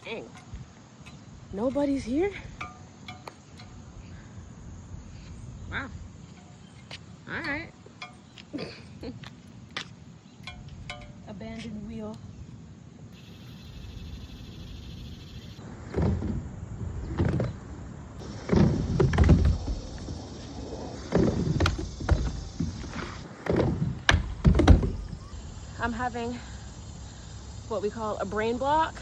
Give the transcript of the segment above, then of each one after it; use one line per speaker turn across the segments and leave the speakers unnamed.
Dang. Nobody's here? Wow. All right. Abandoned wheel. I'm having what we call a brain block.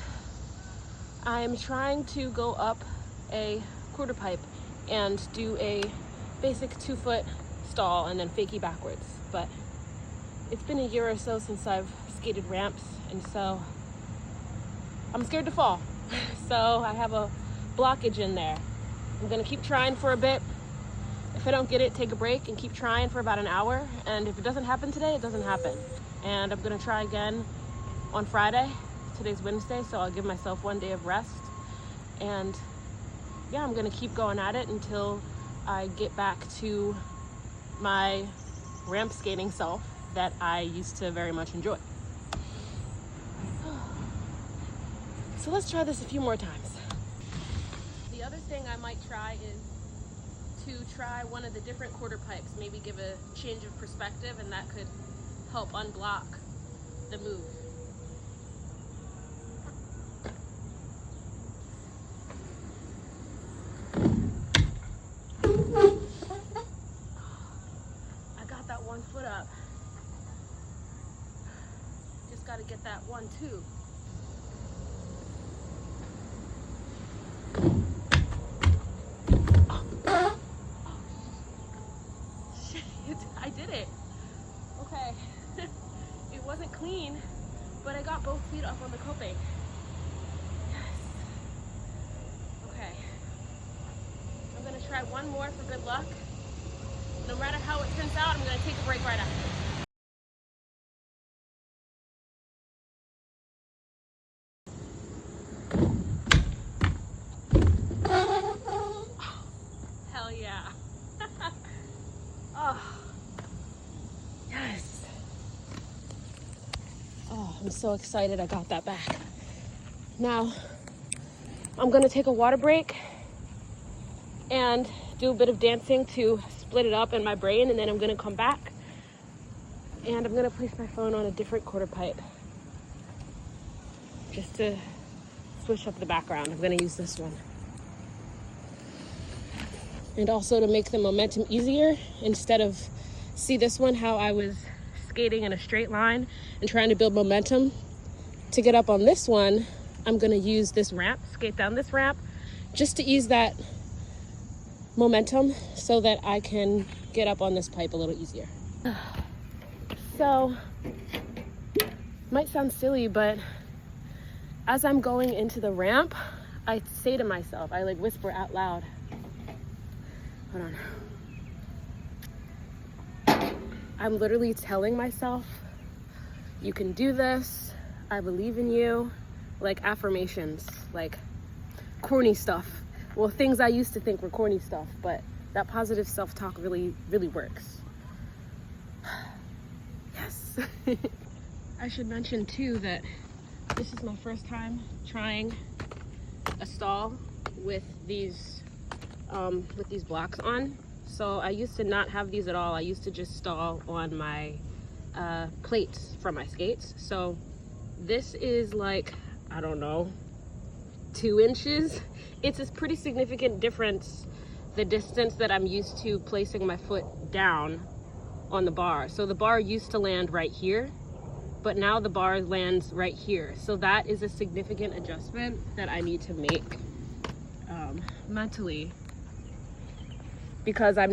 I'm trying to go up a quarter pipe and do a basic 2-foot stall and then fakie backwards. But it's been a year or so since I've skated ramps, and so I'm scared to fall. So I have a blockage in there. I'm gonna keep trying for a bit. If I don't get it, take a break and keep trying for about an hour. And if it doesn't happen today, it doesn't happen. And I'm gonna try again on Friday. Today's Wednesday, so I'll give myself 1 day of rest. And yeah, I'm gonna keep going at it until I get back to my ramp skating self that I used to very much enjoy. So let's try this a few more times. The other thing I might try is to try one of the different quarter pipes, maybe give a change of perspective, and that could help unblock the move. I got that 1 foot up. Just got to get that 1, 2. I did it. Okay. It wasn't clean, but I got both feet up on the coping. Yes. Okay. I'm gonna try one more for good luck. No matter how it turns out, I'm gonna take a break right after. Hell yeah. Oh. Yes. Oh, I'm so excited I got that back. Now, I'm gonna take a water break and do a bit of dancing to split it up in my brain, and then I'm gonna come back and I'm gonna place my phone on a different quarter pipe just to switch up the background. I'm gonna use this one. And also to make the momentum easier, instead of, see this one, how I was skating in a straight line and trying to build momentum. To get up on this one, I'm gonna use this ramp, skate down this ramp, just to ease that momentum so that I can get up on this pipe a little easier. So, might sound silly, but as I'm going into the ramp, I say to myself, I like whisper out loud, hold on. I'm literally telling myself, you can do this, I believe in you, like affirmations, like corny stuff. Well, things I used to think were corny stuff, but that positive self-talk really, really works. Yes. I should mention too that this is my first time trying a stall with these blocks on. So I used to not have these at all. I used to just stall on my plates from my skates. So this is like, I don't know, 2 inches. It's a pretty significant difference, the distance that I'm used to placing my foot down on the bar. So the bar used to land right here, but now the bar lands right here. So that is a significant adjustment that I need to make mentally, because I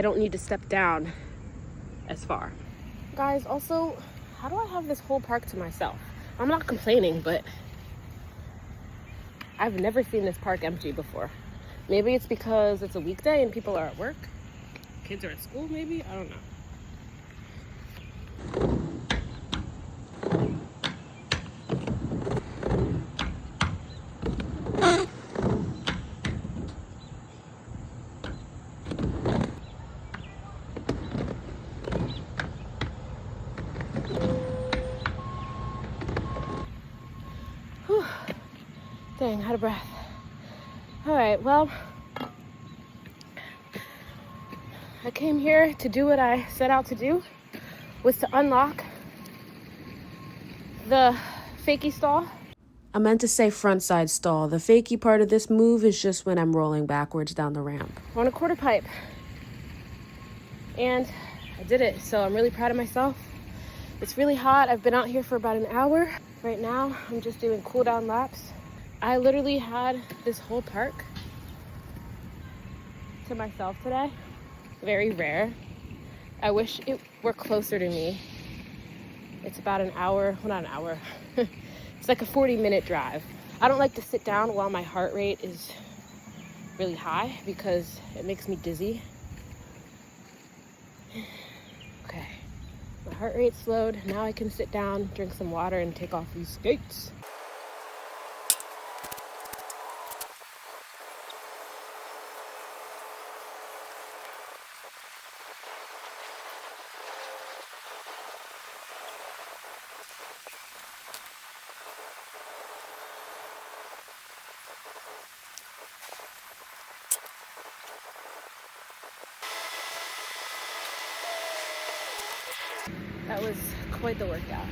don't need to step down as far. Guys, also, how do I have this whole park to myself? I'm not complaining, but I've never seen this park empty before. Maybe it's because it's a weekday and people are at work. Kids are at school, maybe? I don't know. Dang, out of breath. All right, well, I came here to do what I set out to do, was to unlock the fakie stall. I meant to say frontside stall. The fakie part of this move is just when I'm rolling backwards down the ramp. On a quarter pipe. And I did it, so I'm really proud of myself. It's really hot. I've been out here for about an hour. Right now, I'm just doing cool down laps. I literally had this whole park to myself today. Very rare. I wish it were closer to me. It's about an hour, well, not an hour. It's like a 40-minute drive. I don't like to sit down while my heart rate is really high because it makes me dizzy. Okay, my heart rate slowed. Now I can sit down, drink some water, and take off these skates. That was quite the workout.